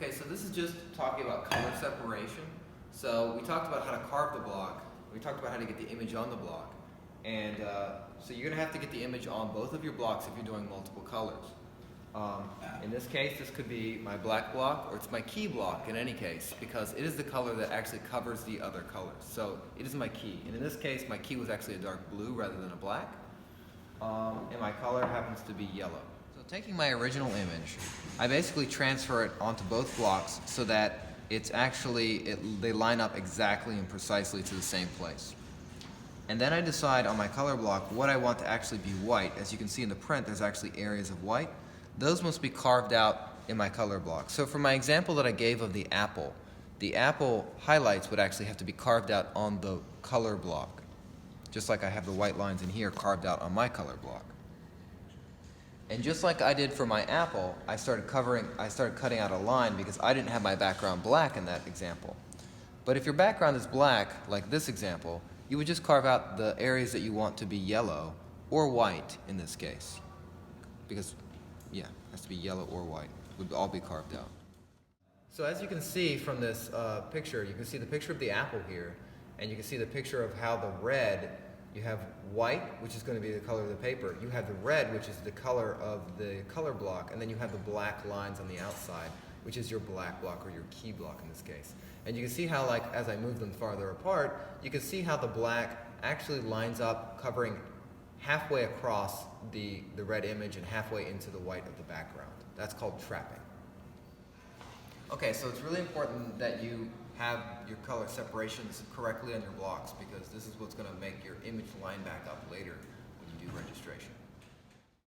Okay, so this is just talking about color separation. So we talked about how to carve the block. We talked about how to get the image on the block. And so you're going to have to get the image on both of your blocks if you're doing multiple colors. In this case, this could be my black block, or it's my key block in any case, because it is the color that actually covers the other colors. So it is my key. And in this case, my key was actually a dark blue rather than a black. And my color happens to be yellow. So taking my original image, I basically transfer it onto both blocks so that it's actually, they line up exactly and precisely to the same place. And then I decide on my color block what I want to actually be white. As you can see in the print, there's actually areas of white. Those must be carved out in my color block. So for my example that I gave of the apple highlights would actually have to be carved out on the color block, just like I have the white lines in here carved out on my color block. And just like I did for my apple, I started cutting out a line because I didn't have my background black in that example. But if your background is black, like this example, you would just carve out the areas that you want to be yellow or white in this case. Because, yeah, it has to be yellow or white. It would all be carved out. So as you can see from this picture, you can see the picture of the apple here, and you can see the picture of how the red, you have white, which is going to be the color of the paper. You have the red, which is the color of the color block, and then you have the black lines on the outside, which is your black block or your key block in this case. And you can see how, like, as I move them farther apart, you can see how the black actually lines up covering halfway across the red image and halfway into the white of the background. That's called trapping. Okay, so it's really important that you have your color separations correctly on your blocks, because this is what's going to make your image line back up later when you do registration.